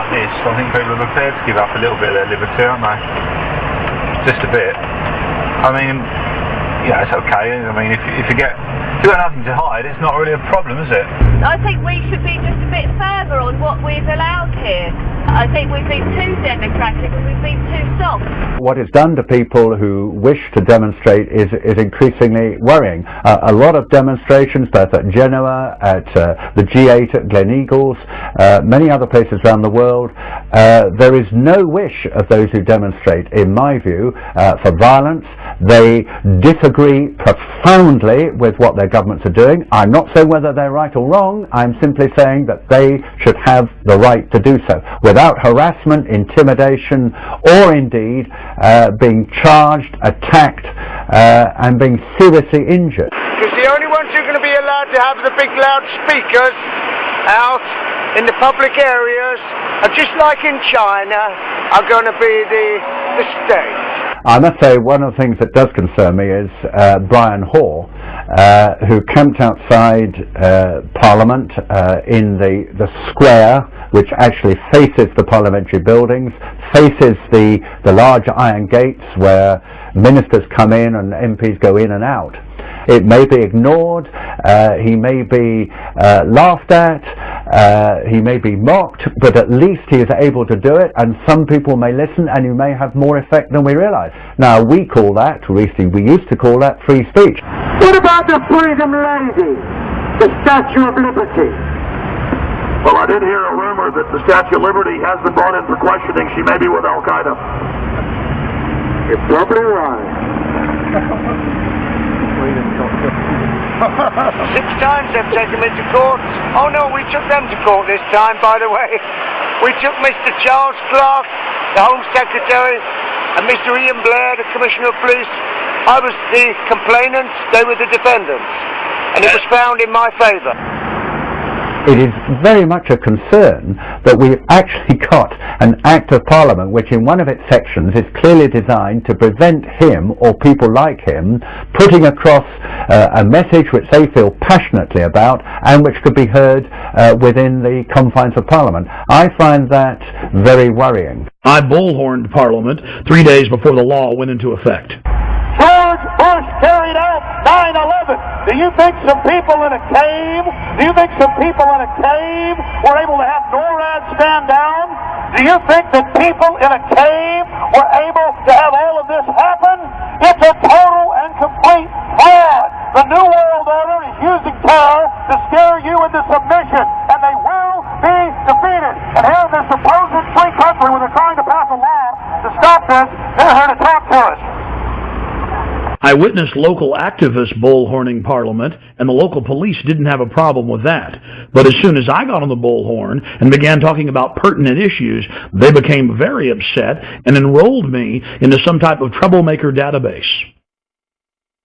like this, I think people are prepared to give up a little bit of their liberty, aren't they? Just a bit. I mean, yeah, it's okay. I mean, if you've got nothing to hide, it's not really a problem, is it? I think we should be just a bit further on what we've allowed here. I think we've been too democratic and we've been too soft. What it's done to people who wish to demonstrate is increasingly worrying. A lot of demonstrations, both at Genoa, at the G8 at Gleneagles, many other places around the world, there is no wish of those who demonstrate, in my view, for violence. They disagree profoundly with what their governments are doing. I'm not saying whether they're right or wrong. I'm simply saying that they should have the right to do so without harassment, intimidation, or indeed being charged, attacked, and being seriously injured. Because the only ones who are going to be allowed to have the big loudspeakers out in the public areas, just like in China, are going to be the state. I must say one of the things that does concern me is Brian Hoare, who camped outside Parliament in the square which actually faces the parliamentary buildings, faces the large iron gates where ministers come in and MPs go in and out. It may be ignored, he may be laughed at, he may be mocked, but at least he is able to do it, and some people may listen, and you may have more effect than we realise. Now, we call that, we used to call that free speech. What about the Freedom Lady, the Statue of Liberty? Well, I did hear a rumor that the Statue of Liberty has been brought in for questioning. She may be with Al-Qaeda. You're probably right. 6 times they've taken me to court. Oh no, we took them to court this time, by the way. We took Mr. Charles Clark, the Home Secretary, and Mr. Ian Blair, the Commissioner of Police. I was the complainant, they were the defendants. And it was found in my favour. It is very much a concern that we've actually got an Act of Parliament which in one of its sections is clearly designed to prevent him or people like him putting across a message which they feel passionately about and which could be heard within the confines of Parliament. I find that very worrying. I bullhorned Parliament 3 days before the law went into effect. George Bush carried out 9/11. Do you think some people in a cave were able to have NORAD stand down? Do you think that people in a cave were able to have all of this happen? It's a total and complete fraud. The New World Order is using terror to scare you into submission, and they will be defeated. And here in this supposed free country where they're trying to pass a law to stop this, they're here to talk to us. I witnessed local activists bullhorning Parliament, and the local police didn't have a problem with that. But as soon as I got on the bullhorn and began talking about pertinent issues, they became very upset and enrolled me into some type of troublemaker database.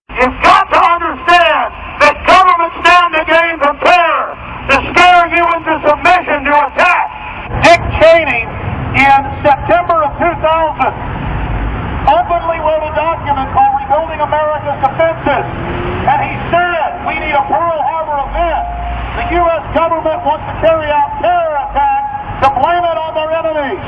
You've got to understand that government stand to gain from terror, to scare you into submission to attack. Dick Cheney, in September of 2000, openly wrote a document called Rebuilding America's Defenses, and he said we need a Pearl Harbor event. The U.S. government wants to carry out terror attacks to blame it on their enemies.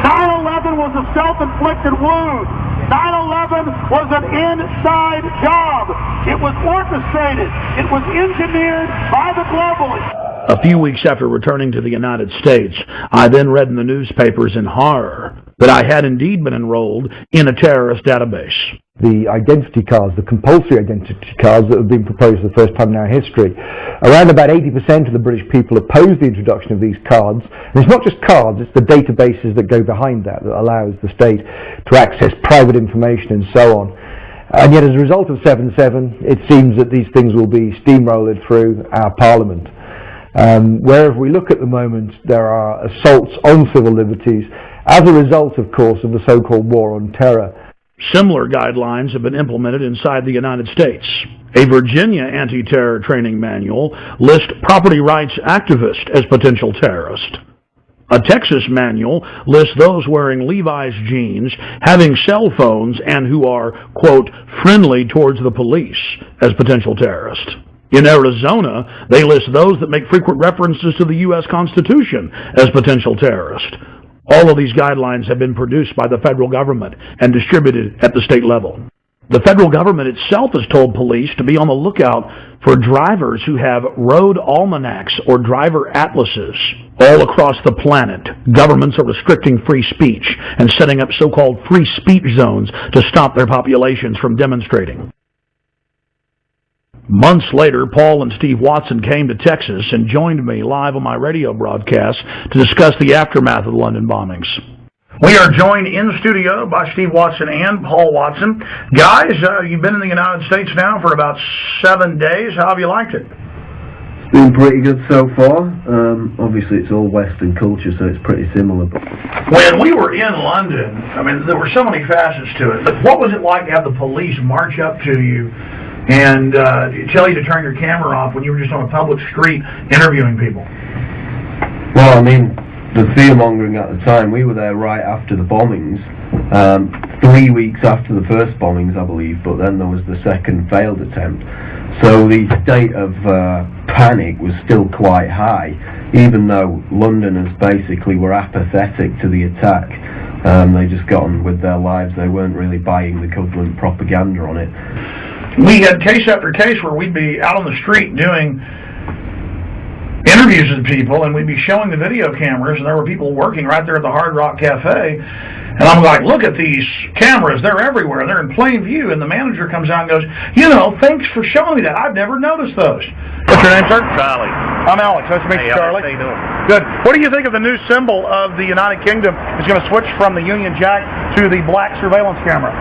9/11 was a self-inflicted wound. 9/11 was an inside job. It was orchestrated. It was engineered by the globalists. A few weeks after returning to the United States, I then read in the newspapers in horror that I had indeed been enrolled in a terrorist database. The identity cards, the compulsory identity cards that have been proposed for the first time in our history, around about 80% of the British people oppose the introduction of these cards. And it's not just cards, it's the databases that go behind that allows the state to access private information and so on. And yet as a result of 7/7, it seems that these things will be steamrolled through our Parliament. Wherever we look at the moment, there are assaults on civil liberties as a result, of course, of the so-called war on terror. Similar guidelines have been implemented inside the United States. A Virginia anti-terror training manual lists property rights activists as potential terrorists. A Texas manual lists those wearing Levi's jeans, having cell phones, and who are, quote, friendly towards the police as potential terrorists. In Arizona, they list those that make frequent references to the U.S. Constitution as potential terrorists. All of these guidelines have been produced by the federal government and distributed at the state level. The federal government itself has told police to be on the lookout for drivers who have road almanacs or driver atlases. All across the planet, governments are restricting free speech and setting up so-called free speech zones to stop their populations from demonstrating. Months later, Paul and Steve Watson came to Texas and joined me live on my radio broadcast to discuss the aftermath of the London bombings. We are joined in the studio by Steve Watson and Paul Watson. Guys, you've been in the United States now for about 7 days. How have you liked it? It's been pretty good so far. Obviously, it's all Western culture, so it's pretty similar. When we were in London, I mean, there were so many facets to it. But what was it like to have the police march up to you and tell you to turn your camera off when you were just on a public street interviewing people? Well, I mean, the fear-mongering at the time, we were there right after the bombings, 3 weeks after the first bombings, I believe, but then there was the second failed attempt. So the state of panic was still quite high, even though Londoners basically were apathetic to the attack. They just got on with their lives. They weren't really buying the government propaganda on it. We had case after case where we'd be out on the street doing interviews with people, and we'd be showing the video cameras, and there were people working right there at the Hard Rock Cafe, and I'm like, look at these cameras, they're everywhere, they're in plain view, and the manager comes out and goes, you know, thanks for showing me that, I've never noticed those. What's your name, sir? Charlie. I'm Alex, nice to meet you, Charlie. How you doing? Good. What do you think of the new symbol of the United Kingdom is going to switch from the Union Jack to the black surveillance camera?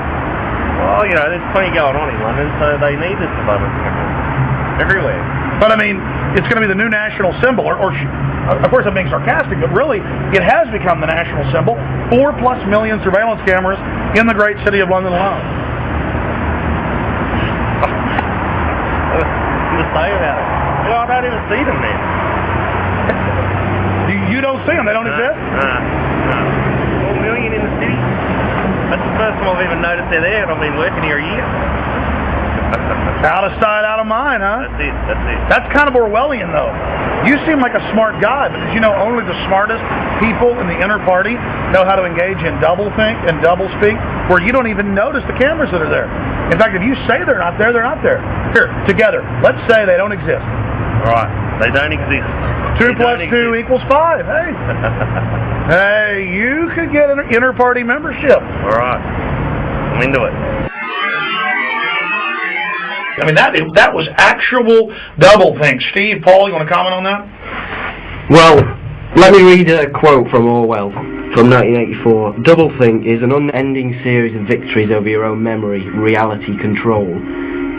Well, you know, there's plenty going on in London, so they need this surveillance camera everywhere. But I mean, it's going to be the new national symbol, or of course I'm being sarcastic, but really, it has become the national symbol. 4+ million surveillance cameras in the great city of London alone. What to say about it? You know, I don't even see them there. You don't see them? They don't exist? No. 4 million in the city? That's the first time I've even noticed they're there, and I've been working here a year. Out of sight, out of mind, huh? That's it. That's kind of Orwellian, though. You seem like a smart guy, but did you know only the smartest people in the inner party know how to engage in doublethink and doublespeak, where you don't even notice the cameras that are there? In fact, if you say they're not there, they're not there. Here, together, let's say they don't exist. All right, they don't exist. 2 plus 2 equals 5. Hey. Hey, you could get an inner party membership. All right, I'm into it. I mean, that was actual doublethink. Steve, Paul, you want to comment on that? Well, let me read a quote from Orwell from 1984. Doublethink is an unending series of victories over your own memory, reality, control.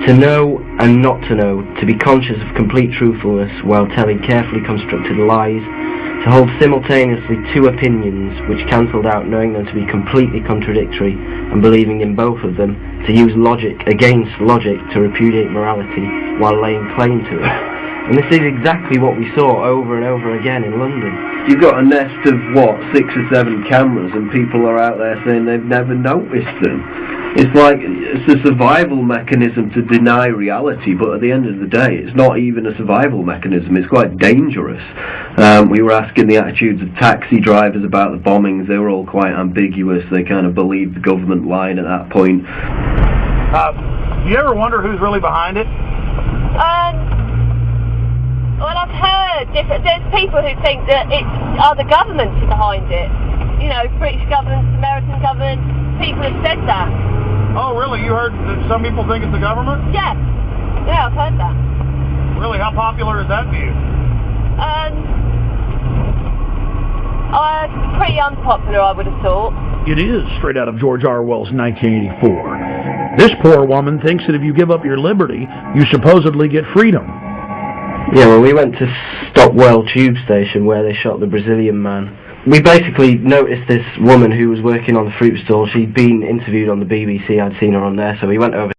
To know and not to know, to be conscious of complete truthfulness while telling carefully constructed lies, to hold simultaneously two opinions which cancelled out knowing them to be completely contradictory and believing in both of them, to use logic against logic to repudiate morality while laying claim to it. And this is exactly what we saw over and over again in London. You've got a nest of, 6 or 7 cameras, and people are out there saying they've never noticed them. It's like, it's a survival mechanism to deny reality, but at the end of the day, it's not even a survival mechanism, it's quite dangerous. We were asking the attitudes of taxi drivers about the bombings, they were all quite ambiguous, they kind of believed the government line at that point. Do you ever wonder who's really behind it? Well, I've heard there's people who think that it's other governments behind it. You know, British government, American government, people have said that. Oh, really? You heard that some people think it's the government? Yeah. Yeah, I've heard that. Really? How popular is that view? Pretty unpopular, I would have thought. It is straight out of George Orwell's 1984. This poor woman thinks that if you give up your liberty, you supposedly get freedom. Yeah, well, we went to Stockwell Tube Station where they shot the Brazilian man. We basically noticed this woman who was working on the fruit stall. She'd been interviewed on the BBC. I'd seen her on there, so we went over